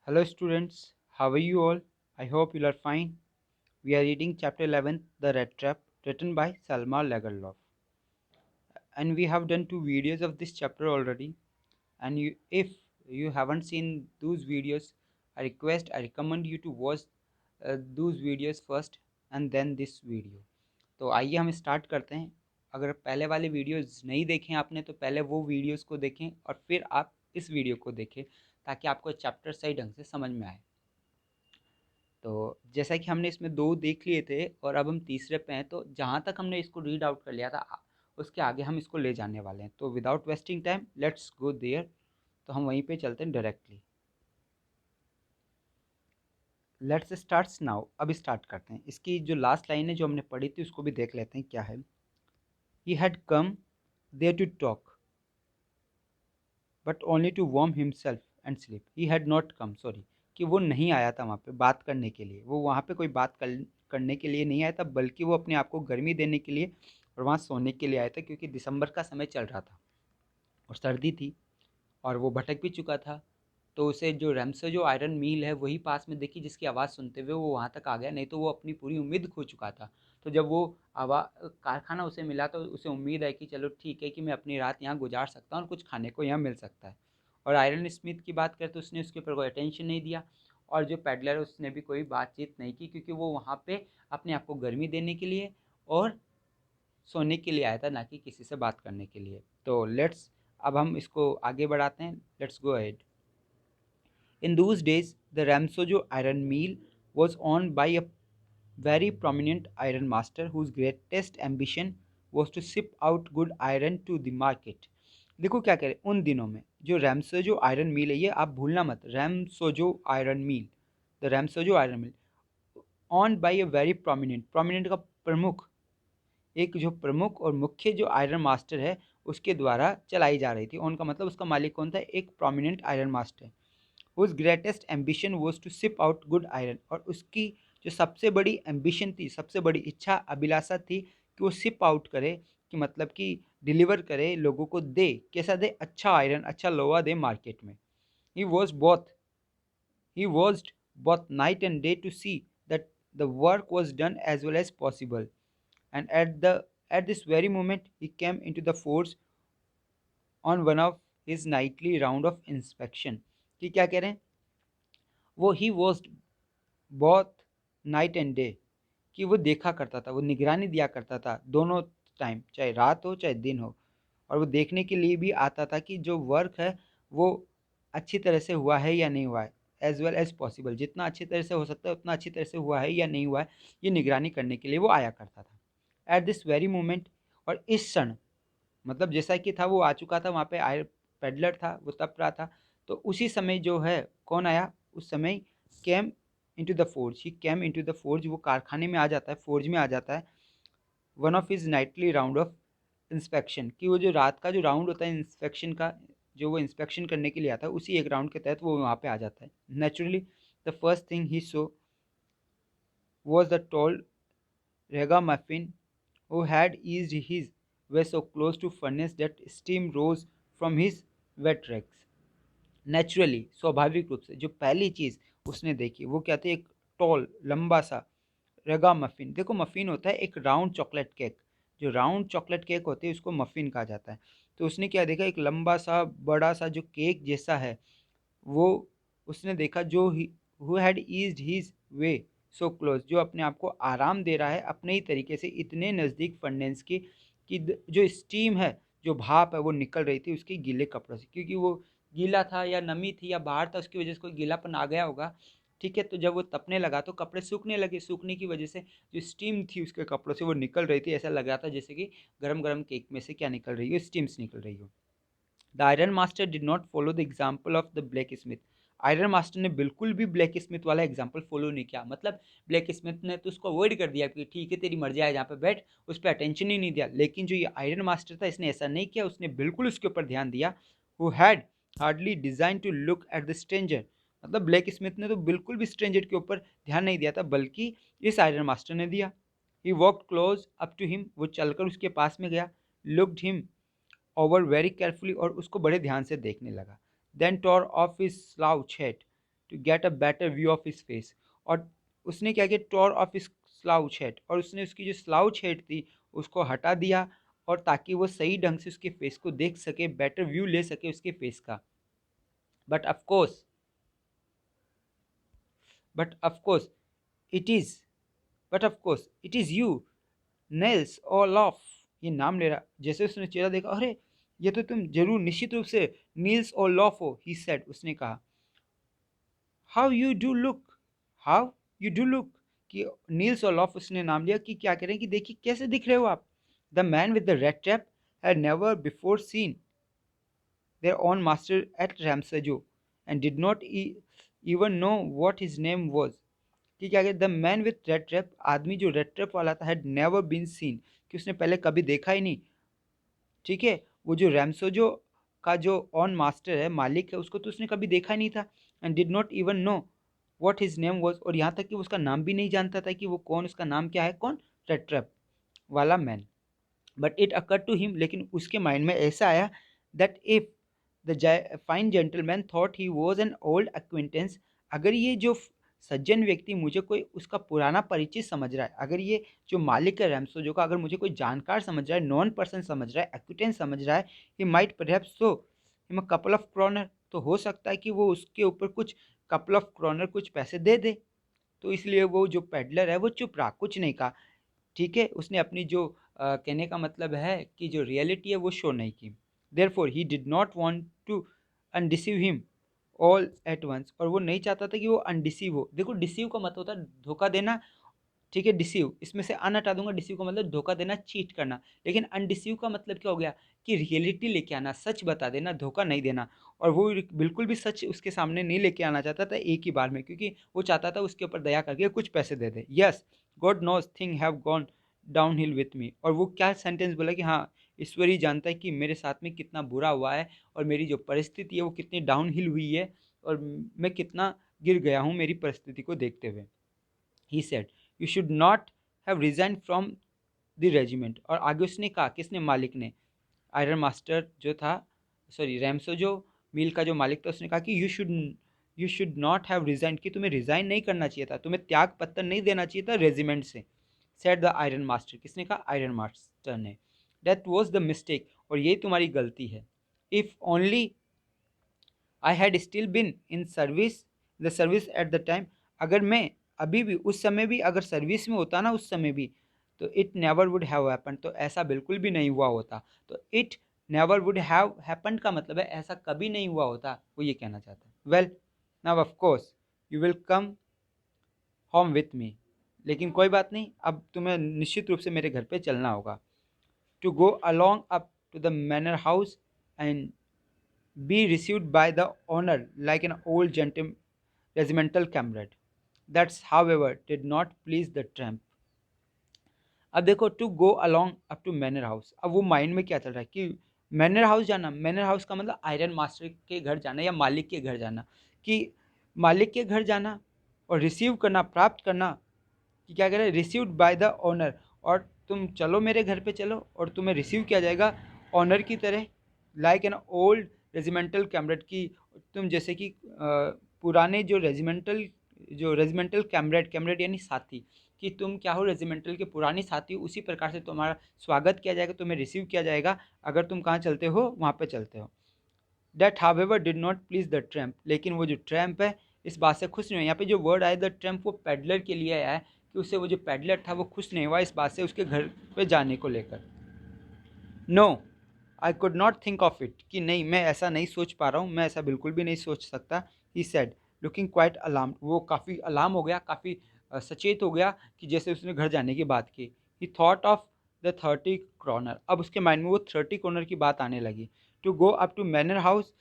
Hello students, how are you all? I hope you are fine. We are reading chapter 11, The Red Trap, written by Salma Lagerlof. And we have done two videos of this chapter already. And if you haven't seen those videos, I recommend you to watch those videos first and then this video. तो आइए हम start करते हैं। अगर पहले वाले videos नहीं देखें आपने तो पहले वो वीडियोस को देखें और फिर आप इस वीडियो को देखें ताकि आपको चैप्टर सही ढंग से समझ में आए। तो जैसा कि हमने इसमें 2 देख लिए थे और अब हम तीसरे पे हैं, तो जहाँ तक हमने इसको रीड आउट कर लिया था उसके आगे हम इसको ले जाने वाले हैं। तो without wasting time let's go there. तो हम वहीं पे चलते हैं डायरेक्टली। Let's starts now. अब स्टार्ट करते हैं। इसकी जो लास्ट लाइन है जो हमने पढ़ी थी उसको भी देख लेते हैं क्या है। He had come there to talk but only to warm himself and sleep. He had not come, sorry, कि वो नहीं आया था वहाँ पे बात करने के लिए। वो वहाँ पे कोई करने के लिए नहीं आया था, बल्कि वो अपने आप को गर्मी देने के लिए और वहाँ सोने के लिए आया था, क्योंकि दिसंबर का समय चल रहा था और सर्दी थी और वो भटक भी चुका था। तो उसे जो रेमसे जो आयरन मील है वही पास में देखी, जिसकी आवाज़ सुनते हुए वो वहाँ तक आ गया, नहीं तो वो अपनी पूरी उम्मीद खो चुका था। तो जब वो कारखाना उसे मिला तो उसे उम्मीद है कि चलो ठीक है कि मैं अपनी रात यहाँ गुजार सकता हूँ और कुछ खाने को यहाँ मिल सकता है। और आयरन स्मिथ की बात करें तो उसने उसके ऊपर कोई अटेंशन नहीं दिया और जो पेडलर है उसने भी कोई बातचीत नहीं की, क्योंकि वो वहाँ पे अपने आप को गर्मी देने के लिए और सोने के लिए आया था, ना कि किसी से बात करने के लिए। तो लेट्स अब हम इसको आगे बढ़ाते हैं। Let's go ahead. In those days, the Ramsojo iron mill was owned by a very prominent iron master whose greatest ambition was to ship out good iron to the market. देखो क्या कह रहे हैं, उन दिनों में जो रैमसोजो आयरन मिल है, ये आप भूलना मत, Ramsjo iron mill, the Ramsjo iron mill owned by a very prominent, prominent का प्रमुख, एक जो प्रमुख और मुख्य जो आयरन मास्टर है उसके द्वारा चलाई जा रही थी। उनका मतलब उसका मालिक कौन था, एक prominent iron master. Whose greatest ambition was to ship out good iron, और उसकी जो सबसे बड़ी एम्बिशन थी, सबसे बड़ी इच्छा अभिलाषा थी कि वो सिप आउट करे, कि मतलब कि डिलीवर करे, लोगों को दे, कैसा दे, अच्छा आयरन, अच्छा लोहा दे मार्केट में। He was both he watched both night and day to see that the work was done as well as possible, and at this very moment he came into the force on one of his nightly round of inspection। कि क्या कह रहे हैं, वो ही watched बहुत night and day, कि वो देखा करता था, वो निगरानी दिया करता था दोनों टाइम, चाहे रात हो चाहे दिन हो। और वो देखने के लिए भी आता था कि जो वर्क है वो अच्छी तरह से हुआ है या नहीं हुआ है, एज वेल एज पॉसिबल, जितना अच्छी तरह से हो सकता है उतना अच्छी तरह से हुआ है या नहीं हुआ है, ये निगरानी करने के लिए वो आया करता था। एट दिस वेरी मोमेंट, और इस क्षण, मतलब जैसा कि था वो आ चुका था वहाँ पे, आयर पेडलर था, वो तप रहा था। तो उसी समय जो है कौन आया उस समय, came into the forge, he came into the forge, वो कारखाने में आ जाता है, फोर्ज में आ जाता है। One of his Knightley round of inspection, कि वो जो रात का जो राउंड होता है इंस्पेक्शन का, जो वो इंस्पेक्शन करने के लिए आता है, उसी एक राउंड के तहत वो वहाँ पे आ जाता है। Naturally the first thing he saw was the tall ragamuffin who had eased his way so close to furnace that steam rose from his wet rags। Naturally, स्वाभाविक रूप से, जो पहली चीज़ उसने देखी वो क्या थी, एक टॉल, लंबा सा रगा मफ़िन। देखो मफ़िन होता है एक राउंड चॉकलेट केक, जो राउंड चॉकलेट केक होती है उसको मफ़िन कहा जाता है। तो उसने क्या देखा, एक लंबा सा बड़ा सा जो केक जैसा है, वो उसने देखा, जो who had eased his way so close, जो अपने आप को आराम दे रहा है अपने ही तरीके से, इतने नज़दीक फर्नेस की, कि जो स्टीम है, जो भाप है वो निकल रही थी उसके गीले कपड़ों से, क्योंकि वो गीला था या नमी थी या बाहर था, उसकी वजह से कोई गीलापन आ गया होगा। ठीक है, तो जब वो तपने लगा तो कपड़े सूखने लगे, सूखने की वजह से जो स्टीम थी उसके कपड़ों से वो निकल रही थी। ऐसा लग रहा था जैसे कि गरम गरम केक में से क्या निकल रही हो, स्टीम्स निकल रही हो। The iron master did not follow the example of the black Smith. Iron master ने बिल्कुल भी ब्लैक स्मिथ वाला एग्जाम्पल फॉलो नहीं किया। मतलब ब्लैक स्मिथ ने तो उसको अवॉइड कर दिया कि ठीक है तेरी मर्जी आए जहाँ पे बैठ, उस पर अटेंशन ही नहीं दिया। लेकिन जो ये आयरन मास्टर था इसने ऐसा नहीं किया, उसने बिल्कुल उसके ऊपर ध्यान दिया। Who had hardly design to look at the stranger, मतलब ब्लैक स्मिथ ने तो बिल्कुल भी स्ट्रेंजर के ऊपर ध्यान नहीं दिया था, बल्कि इस आयरन मास्टर ने दिया। He walked close up to him, वो चलकर उसके पास में गया, looked him over very carefully, और उसको बड़े ध्यान से देखने लगा। Then tore off his slouch hat to get a better view of his face. और उसने क्या किया, tore off his slouch head, और उसने उसकी जो स्लाउच हेड थी उसको हटा दिया, और ताकि वो सही ढंग से उसके फेस को देख सके, बेटर व्यू ले सके उसके फेस का। But of course but of course it is but of course it is you, nails all of. ये नाम ले रहा, जैसे उसने चेहरा देखा, अरे ये तो तुम जरूर निश्चित रूप से नील्स और लॉफ हो। ही सेड, उसने कहा, how you do look, how you do look, कि नील्स और लॉफ उसने नाम लिया, कि क्या करें, कि देखिए कैसे दिख रहे हो आप। The man with the rat trap had never before seen their own master at Ramsajo and did not even know what his name was। कि क्या कहते, the man with red trap, आदमी जो रेड ट्रैप वाला था, had never been seen, कि उसने पहले कभी देखा ही नहीं। ठीक है, वो जो रैमसोजो का जो ऑन मास्टर है, मालिक है, उसको तो उसने कभी देखा ही नहीं था। And did not even know what his name was, और यहाँ तक कि उसका नाम भी नहीं जानता था कि वो कौन, उसका नाम क्या है, कौन, रेड ट्रैप वाला man. But it occur to him, लेकिन उसके माइंड में ऐसा आया, that if the fine gentleman thought he was an old acquaintance, अगर ये जो सज्जन व्यक्ति मुझे कोई उसका पुराना परिचय समझ रहा है, अगर ये जो मालिक है रैमसोजो का, अगर मुझे कोई जानकार समझ रहा है, नॉन पर्सन समझ रहा है, एक्विटेंस समझ रहा है, he might perhaps so him a couple of kronor, तो हो सकता है कि वो उसके ऊपर कुछ कपल ऑफ क्रॉनर, कुछ पैसे दे दे। तो इसलिए वो जो पेडलर है वो चुप रहा, कुछ नहीं कहा। ठीक है, उसने अपनी जो कहने का मतलब है कि जो रियलिटी है वो शो नहीं की। Therefore he did not want to undeceive him all at once, और वो नहीं चाहता था कि वो अनडिसीव हो। देखो, डिसीव का मतलब होता है धोखा देना। ठीक है, डिसीव, इसमें से अन हटा दूंगा, डिसीव का मतलब धोखा देना, चीट करना। लेकिन अनडिसीव का मतलब क्या हो गया, कि रियलिटी लेके आना, सच बता देना, धोखा नहीं देना। और वो बिल्कुल भी सच उसके सामने नहीं लेके आना चाहता था एक ही बार में, क्योंकि वो चाहता था उसके ऊपर दया करके कुछ पैसे दे दे। Yes, god knows thing have gone downhill with me, और वो क्या सेंटेंस बोला, कि हाँ, ईश्वर ही जानता है कि मेरे साथ में कितना बुरा हुआ है, और मेरी जो परिस्थिति है वो कितनी डाउन हिल हुई है, और मैं कितना गिर गया हूँ मेरी परिस्थिति को देखते हुए। He said, you should not have resign from the regiment, और आगे उसने कहा, किसने, मालिक ने, आयरन मास्टर जो था, सॉरी रैमसो जो मिल का जो मालिक था, उसने कहा कि you should not have resign, कि तुम्हें रिजाइन नहीं करना चाहिए था, तुम्हें त्याग पत्र नहीं देना चाहिए था रेजिमेंट से। सेड द आयरन मास्टर, किसने कहा, आयरन मास्टर ने। दैट वॉज द मिस्टेक, और यही तुम्हारी गलती है। If only I had still been in service, the service at the time, अगर मैं अभी भी, उस समय भी अगर सर्विस में होता ना, उस समय भी, तो it never would have happen, तो ऐसा बिल्कुल भी नहीं हुआ होता। तो it never would have happen का मतलब है ऐसा कभी नहीं हुआ होता, वो ये कहना चाहता है। Well, now of course you will come home with me, लेकिन कोई बात नहीं, अब तुम्हें निश्चित रूप से मेरे घर पे चलना होगा। To go along up to the manor house and be received by the owner like an old regimental comrade. That's, however, did not please the tramp। अब देखो, to go along up to manor house, अब वो mind में क्या चल रहा है कि मैनर हाउस जाना, मैनर हाउस का मतलब आयरन मास्टर के घर जाना या मालिक के घर जाना, कि मालिक के घर जाना और रिसीव करना, प्राप्त करना, कि क्या कह रहे हैं, रिसीव्ड बाय द ऑनर, और तुम चलो मेरे घर पे चलो और तुम्हें रिसीव किया जाएगा ऑनर की तरह, लाइक एन ओल्ड रेजिमेंटल कैमरेड, की तुम जैसे कि पुराने जो रेजिमेंटल कैमरेड, कैमरेड यानी साथी, कि तुम क्या हो, रेजिमेंटल के पुराने साथी, उसी प्रकार से तुम्हारा स्वागत किया जाएगा, तुम्हें रिसीव किया जाएगा अगर तुम कहाँ चलते हो, वहाँ पे चलते हो। That however did not please the tramp, लेकिन वो जो ट्रैम्प है इस बात से खुश नहीं हुआ। यहाँ पे जो वर्ड आया द ट्रैम्प, वो पेडलर के लिए आया है, कि उससे वो जो पेडलर था वो खुश नहीं हुआ इस बात से उसके घर पे जाने को लेकर। No, I could not think of it, कि नहीं, मैं ऐसा नहीं सोच पा रहा हूँ, मैं ऐसा बिल्कुल भी नहीं सोच सकता। He said, looking quite alarmed, वो काफ़ी अलार्म हो गया, काफ़ी सचेत हो गया, कि जैसे उसने घर जाने की बात की। ही थॉट ऑफ द 30 कॉर्नर, अब उसके माइंड में वो 30 कॉर्नर की बात आने लगी। To go up to manor house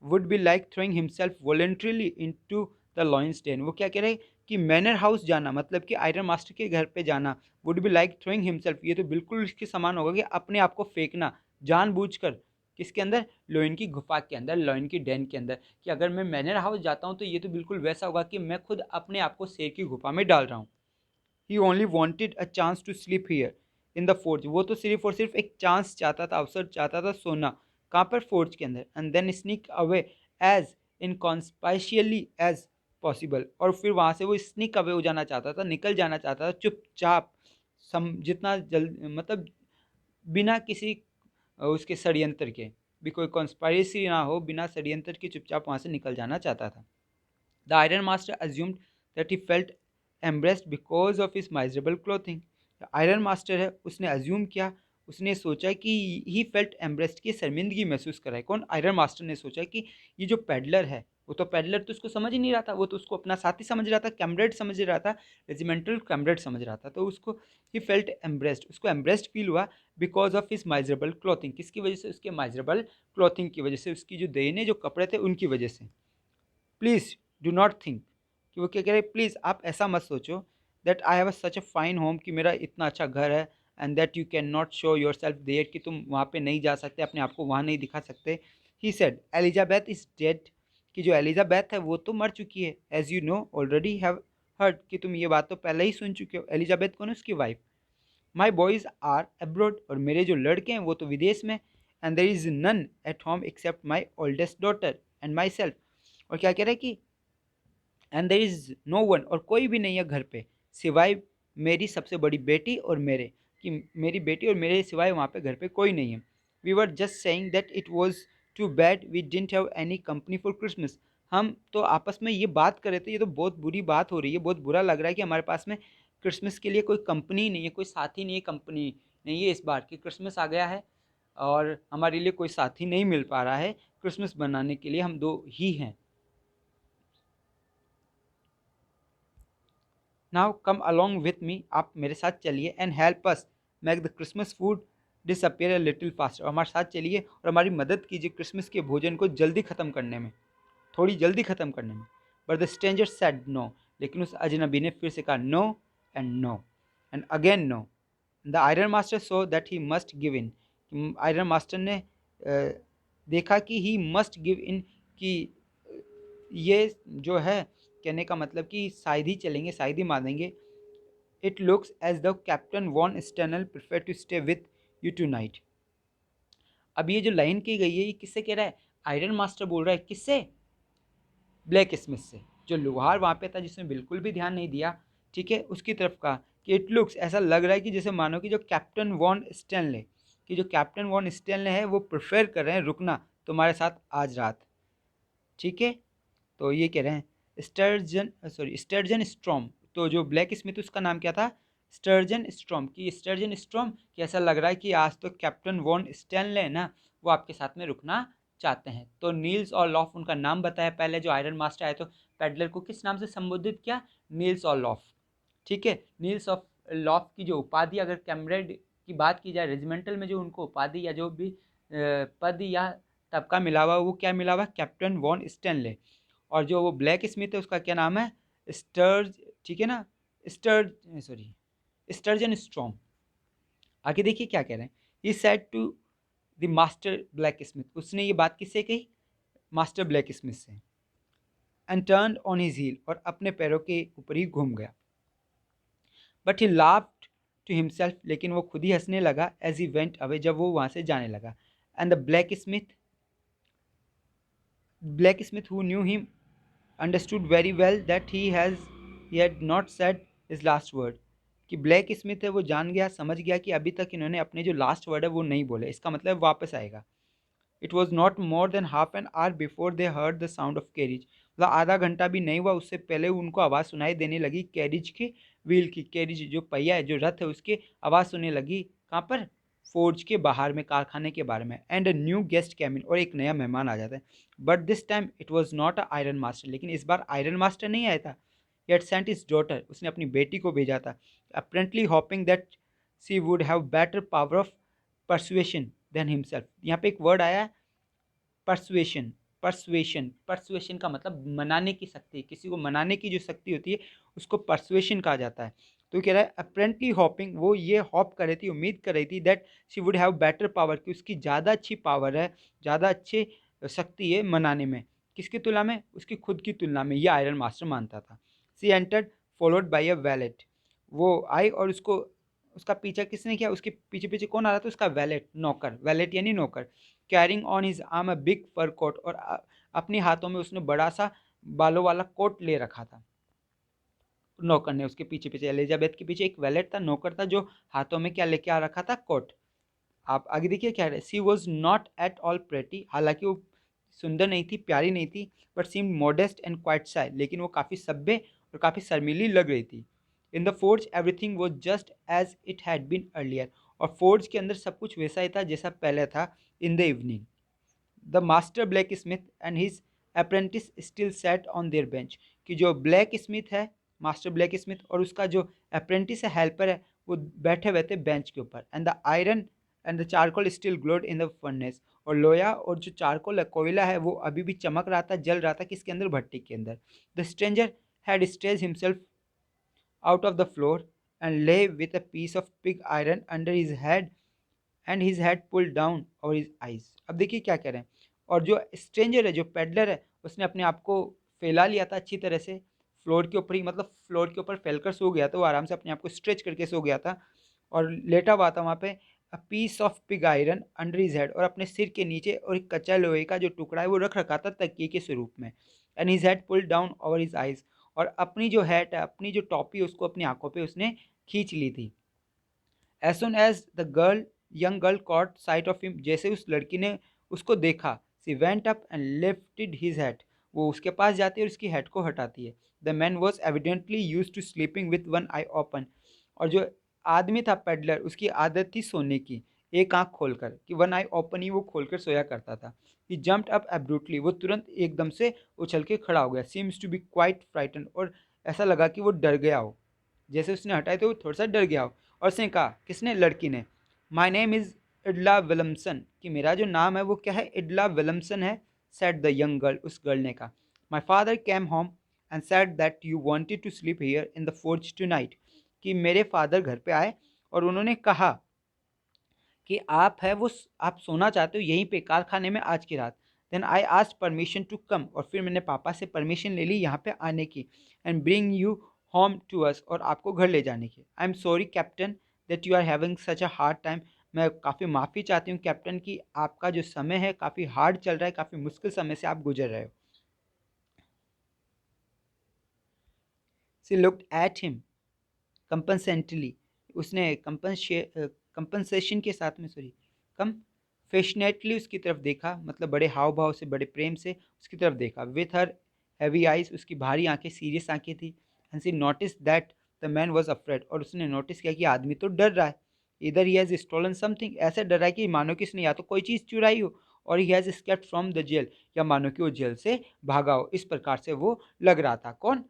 would be like throwing himself voluntarily into the lion's den, वो क्या कह रहे हैं, कि मैनर हाउस जाना मतलब कि आयरन मास्टर के घर पे जाना, would be like throwing himself, ये तो बिल्कुल इसके समान होगा कि अपने आप को फेंकना जानबूझकर, किसके अंदर, लोइन की गुफा के अंदर, लोइन की डेन के अंदर, कि अगर मैं मैनर हाउस जाता हूँ तो ये तो बिल्कुल वैसा होगा कि मैं खुद अपने आप को शेर की गुफा में डाल रहा हूँ। He only wanted a chance to sleep here in the forge, वो तो सिर्फ और सिर्फ एक चांस चाहता था, अवसर चाहता था सोना, कहाँ पर, फोर्ज के अंदर, and then sneak away as inconspicuously as possible. और फिर वहाँ से वो स्नीक अवे हो जाना चाहता था, निकल जाना चाहता था चुपचाप, जितना जल्द, मतलब बिना किसी उसके षड्यंत्र के भी, कोई कॉन्स्पायरेसी ना हो, बिना षड्यंत्र के चुपचाप वहाँ से निकल जाना चाहता था। The iron master assumed that he felt embarrassed because of his miserable clothing। Iron master है, उसने अज्यूम किया, उसने सोचा कि ही फेल्ट एम्ब्रेस्ड, की शर्मिंदगी महसूस कर रहा है। कौन? आयरन मास्टर ने सोचा कि ये जो पैडलर है, वो तो पैडलर तो उसको समझ ही नहीं रहा था, वो तो उसको अपना साथी समझ रहा था, कैमरेड समझ रहा था, रेजिमेंटल कैमरेड समझ रहा था। तो उसको ही फेल्ट एम्ब्रेस्ड, उसको एम्ब्रेस्ड फील हुआ because of his miserable clothing. किसकी वजह से? उसके माइजरेबल क्लॉथिंग की वजह से, उसकी जो देने जो कपड़े थे उनकी वजह से। प्लीज़ डू नॉट थिंक, कि वो क्या कह रहे हैं, प्लीज़ आप ऐसा मत सोचो that I have such a fine home, कि मेरा इतना अच्छा घर है, and that you can not show yourself there, कि तुम वहाँ पे नहीं जा सकते, अपने आप को वहाँ नहीं दिखा सकते। He said Elizabeth is dead, कि जो एलिजाबेथ है वो तो मर चुकी है, as you know already have heard, कि तुम ये बात तो पहले ही सुन चुके हो। एलिजाबेथ कौन है? उसकी wife. My boys are abroad, और मेरे जो लड़के हैं वो तो विदेश में। And there is none at home except my oldest daughter and myself. और क्या कह रहे हैं कि and there is no one, और कोई भी नहीं है घर पे सिवाय मेरी सबसे बड़ी बेटी और मेरे, कि मेरी बेटी और मेरे सिवाय वहाँ पे घर पे कोई नहीं है। We were just saying that it was too bad we didn't have any company for Christmas. हम तो आपस में ये बात कर रहे थे, ये तो बहुत बुरी बात हो रही है, बहुत बुरा लग रहा है कि हमारे पास में क्रिसमस के लिए कोई कंपनी नहीं है, कोई साथी नहीं है, कंपनी नहीं है इस बार कि क्रिसमस आ गया है और हमारे लिए कोई साथी नहीं मिल पा रहा है क्रिसमस बनाने के लिए, हम दो ही हैं। Now come along with me, आप मेरे साथ चलिए, and help us make the Christmas food disappear a little fast, और हमारे साथ चलिए और हमारी मदद कीजिए क्रिसमस के भोजन को जल्दी ख़त्म करने में, थोड़ी जल्दी ख़त्म करने में। But the stranger said no, लेकिन उस अजनबी ने फिर से कहा no and no and again no. The iron master saw that he must give in, आयरन मास्टर ने देखा कि ही मस्ट गिव इन, कि ये जो है कहने का मतलब कि शायद ही चलेंगे, शायद ही मानेंगे। It looks as the captain von Stahle prefer to stay with you tonight. अब ये जो लाइन की गई है ये किससे कह रहा है? आयरन मास्टर बोल रहा है, किससे? ब्लैक स्मिथ से, जो लोहार वहाँ पे था जिसने बिल्कुल भी ध्यान नहीं दिया, ठीक है, उसकी तरफ का, कि इट लुक्स, ऐसा लग रहा है कि जैसे मानो कि जो कैप्टन वॉन स्टेनले, कि जो कैप्टन वॉन स्टेनले है वो प्रेफर कर रहे हैं रुकना तुम्हारे साथ आज रात, ठीक है। तो ये कह रहे हैं स्टर्जन, सॉरी स्टर्जन स्ट्रॉम, तो जो ब्लैक स्मिथ उसका नाम क्या था? स्टर्जन स्ट्रॉम, की स्टर्जन स्ट्रॉम, कि ऐसा लग रहा है कि आज तो कैप्टन वॉन स्टैनले है ना, वो आपके साथ में रुकना चाहते हैं। तो नील्स और लॉफ उनका नाम बताया पहले, जो आयरन मास्टर आए तो पैडलर को किस नाम से संबोधित किया? नील्स और लॉफ, ठीक है। नील्स ऑफ लॉफ की जो उपाधि, अगर कैमरेड की बात की जाए, रेजिमेंटल में जो उनको उपाधि या जो भी पद या तबका मिला हुआ, वो क्या मिला हुआ? Captain von Stanley. और जो वो ब्लैक स्मिथ है उसका क्या नाम है? स्टर्ज, ठीक है ना, स्टर्ज, सॉरी स्टर्जन स्ट्रॉम। आगे देखिए क्या कह रहे हैं, he said to the master blacksmith, उसने ये बात किससे कही? मास्टर ब्लैक स्मिथ से। And turn on his heel, और अपने पैरों के ऊपर ही घूम गया। But he laughed to himself, लेकिन वो खुद ही हंसने लगा, एज ही वेंट अवे, जब वो वहाँ से जाने लगा। And the black Smith who knew him understood very well that he had not said his last word, कि ब्लैक स्मिथ है वो जान गया, समझ गया कि अभी तक इन्होंने अपने जो लास्ट वर्ड है वो नहीं बोले, इसका मतलब वापस आएगा। It was not more than half an hour before they heard the sound of carriage, मतलब आधा घंटा भी नहीं हुआ उससे पहले उनको आवाज़ सुनाई देने लगी कैरिज के व्हील की, कैरिज जो पहिया है, जो रथ है, उसकी आवाज़ सुनने लगी। कहाँ पर? फोर्ज के बाहर में, कारखाने के बारे में। And a new guest came in, और एक नया मेहमान आ जाता है। But this time it was not a iron master, लेकिन इस बार आयरन मास्टर नहीं आया था। येट सेंट इज डॉटर, उसने अपनी बेटी को भेजा था, apparently hoping that she would have better power of persuasion than himself. यहाँ पे एक वर्ड आया, परसुएशन। परसुएशन, परसुएशन का मतलब मनाने की शक्ति, किसी को मनाने की जो शक्ति होती है उसको परसुएशन कहा जाता है। तो कह रहा है अप्रेंटली हॉपिंग, वो ये हॉप कर रही थी, उम्मीद कर रही थी that she would have better power, कि उसकी ज़्यादा अच्छी पावर है, ज़्यादा अच्छी शक्ति है मनाने में। किसकी तुलना में? उसकी खुद की तुलना में, ये आयरन मास्टर मानता था। She entered followed by a valet, वो आई और उसको, उसका पीछा किसने किया? उसके पीछे पीछे कौन आ रहा था? उसका वैलेट, नौकर, वैलेट यानी नौकर। Carrying on his arm a big fur coat, और अपने हाथों में उसने बड़ा सा बालों वाला कोट ले रखा था। नौकर ने उसके पीछे पीछे, एलिजाबेथ के पीछे एक वैलेट था, नौकर था, जो हाथों में क्या लेके आ रखा था, कोट। आप आगे देखिए क्या है, she was not at all pretty, हालांकि वो सुंदर नहीं थी, प्यारी नहीं थी, but seemed modest and quite shy, लेकिन वो काफ़ी सभ्य और काफ़ी शर्मीली लग रही थी। In the forge everything was just as it had been earlier, और फोर्ज के अंदर सब कुछ वैसा ही था जैसा पहले था। In the evening the master black Smith and his apprentice still sat on their bench, कि जो ब्लैक स्मिथ है, मास्टर ब्लैक स्मिथ, और उसका जो अप्रेंटिस है, हेल्पर है, वो बैठे हुए थे बेंच के ऊपर। And the iron and the charcoal still glowed in the furnace, और लोया और जो चारकोल कोयला है वो अभी भी चमक रहा था, जल रहा था, किसके अंदर, भट्टी के अंदर। The stranger had stretch himself out of the floor and lay with a piece of pig iron under his head and his head pulled down over his eyes. अब देखिए क्या कह रहे हैं, और जो स्ट्रेंजर है, जो पेडलर है, उसने अपने आप को फैला लिया था अच्छी तरह से, फ्लोर के ऊपर ही, मतलब फ्लोर के ऊपर फैलकर सो गया था, वो आराम से अपने आप को स्ट्रेच करके सो गया था, और लेटा हुआ था वहाँ पे। A piece of pig iron under his head, और अपने सिर के नीचे और एक कच्चा लोहे का जो टुकड़ा है वो रख रखा था तकिए के स्वरूप में। And his head pulled down over his eyes, और अपनी जो हैट है, अपनी जो टोपी, उसको अपनी आंखों पे उसने खींच ली थी। As soon as the young girl caught sight of him, जैसे उस लड़की ने उसको देखा, she went up and lifted his hat, वो उसके पास जाती है और उसकी हैट को हटाती है। The man was evidently used to sleeping with one eye open, और जो आदमी था पेडलर, उसकी आदत थी सोने की एक आंख खोलकर, कि वन आई ओपन ही वो खोलकर सोया करता था। He jumped up abruptly, वो तुरंत एकदम से उछल के खड़ा हो गया। Seems to be quite frightened, और ऐसा लगा कि वो डर गया हो, जैसे उसने हटाए तो वो थोड़ा सा डर गया हो। और उसने कहा, किसने, लड़की ने, माई नेम इज़ इडला विलमसन, कि मेरा जो नाम है वो क्या है, इडला विलमसन है। सेड द यंग गर्ल, उस गर्ल ने कहा, my father came home and said that you wanted to sleep here in the forge tonight, कि मेरे फादर घर पे आए और उन्होंने कहा कि आप है वो आप सोना चाहते हो यहीं पे कारखाने में आज की रात। Then I asked permission to come, और फिर मैंने पापा से परमिशन ले ली यहाँ पे आने की, and bring you home to us, और आपको घर ले जाने की। I am sorry captain that you are having such a hard time, मैं काफ़ी माफ़ी चाहती हूँ कैप्टन कि आपका जो समय है काफ़ी हार्ड चल रहा है, काफ़ी मुश्किल समय से आप गुजर रहे हो। सी लुक्ड एट हिम कंपनसेंटली, उसने कंपनसेशन के साथ में, सॉरी, कम फैशनेटली उसकी तरफ देखा, मतलब बड़े हाव भाव से, बड़े प्रेम से उसकी तरफ देखा। विथ हर हैवी आइज, उसकी भारी आंखें, सीरियस आंखें थी। And she noticed that the man was afraid, और उसने नोटिस किया कि आदमी तो डर रहा है। इधर ही हैज़ स्टोलन समथिंग, ऐसे डर रहा है कि मानो कि इसने या तो कोई चीज़ चुराई हो, और he has escaped from the jail, या मानो कि वो जेल से भागा हो। इस प्रकार से वो लग रहा था। कौन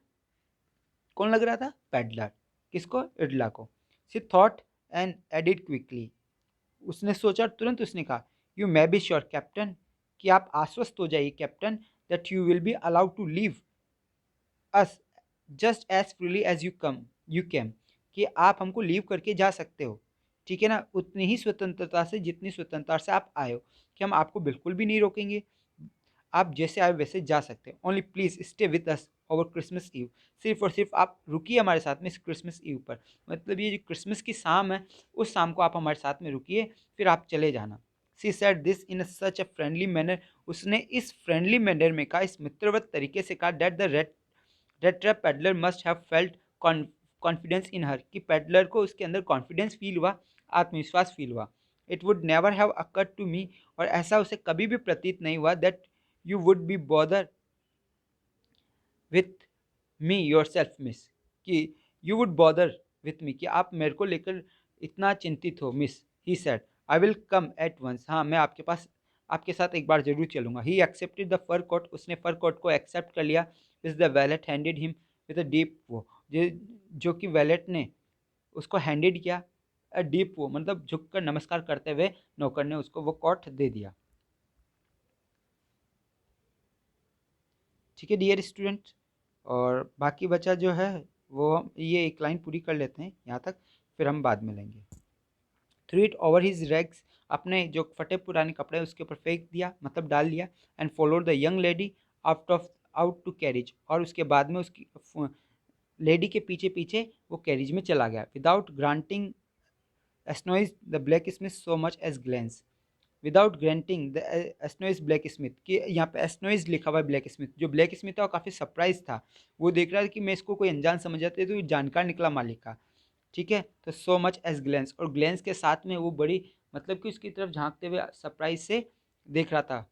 कौन लग रहा था, पेडलर। किसको, इडला को। She thought and added quickly, उसने सोचा और तुरंत उसने कहा, you may be sure captain, कि आप आश्वस्त हो जाइए कैप्टन, that you will be allowed to leave us just as freely as you came, कि आप हमको लीव करके जा सकते हो, ठीक है ना, उतनी ही स्वतंत्रता से जितनी स्वतंत्रता से आप आए हो, कि हम आपको बिल्कुल भी नहीं रोकेंगे, आप जैसे आए वैसे जा सकते हैं। Only please stay with us over Christmas Eve, सिर्फ और सिर्फ आप रुकिए हमारे साथ में इस क्रिसमस ईव पर, मतलब ये जो क्रिसमस की शाम है, उस शाम को आप हमारे साथ में रुकिए, फिर आप चले जाना। She said this in such a friendly manner, उसने इस फ्रेंडली मैनर में कहा, इस मित्रवत तरीके से कहा, that the rat trap peddler must have felt confidence in her, कि पेडलर को उसके अंदर कॉन्फिडेंस फील हुआ, आत्मविश्वास फील हुआ। It would never have occurred to me, और ऐसा उसे कभी भी प्रतीत नहीं हुआ, that you would be bother with me yourself miss, कि you would bother with me, कि आप मेरे को लेकर इतना चिंतित हो miss. He said, I will come at once, हाँ मैं आपके पास आपके साथ एक बार जरूर चलूंगा। He accepted the fur coat, उसने फर कोट को एक्सेप्ट कर लिया। Is the valet handed him with a deep वो, जो कि वैलेट ने उसको हैंडेड किया, अ डीप वो, मतलब झुककर नमस्कार करते हुए नौकर ने उसको वो कोट दे दिया। ठीक है डियर स्टूडेंट, और बाकी बचा जो है वो हम ये एक लाइन पूरी कर लेते हैं यहाँ तक, फिर हम बाद में लेंगे। थ्रू इट ओवर हिज रेग्स, अपने जो फटे पुराने कपड़े उसके ऊपर फेंक दिया, मतलब डाल लिया। And followed the young lady out to carriage, और उसके बाद में उसकी लेडी के पीछे पीछे वो कैरिज में चला गया। विदाउट ग्रांटिंग एस्नोइज the blacksmith so much as glance, without granting the एस्नोइज ब्लैक स्मिथ, कि यहाँ पे एस्नोइज लिखा हुआ है ब्लैक स्मिथ। जो ब्लैक स्मिथ था वो काफ़ी सरप्राइज था, वो देख रहा था कि मैं इसको कोई अनजान समझ जाते तो ये जानकार निकला मालिक का। ठीक है, तो सो मच एज ग्लेंस, और ग्लेंस के साथ में वो बड़ी मतलब कि उसकी तरफ झांकते हुए सरप्राइज से देख रहा था,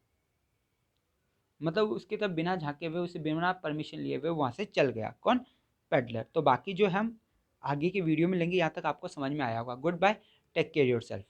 मतलब उसकी तरफ बिना झांके हुए, उसे बिना परमिशन लिए हुए वहाँ से चल गया। कौन? पेडलर। तो बाकी जो हम आगे की वीडियो में लेंगे, यहाँ तक आपको समझ में आया होगा। Goodbye, take care your self.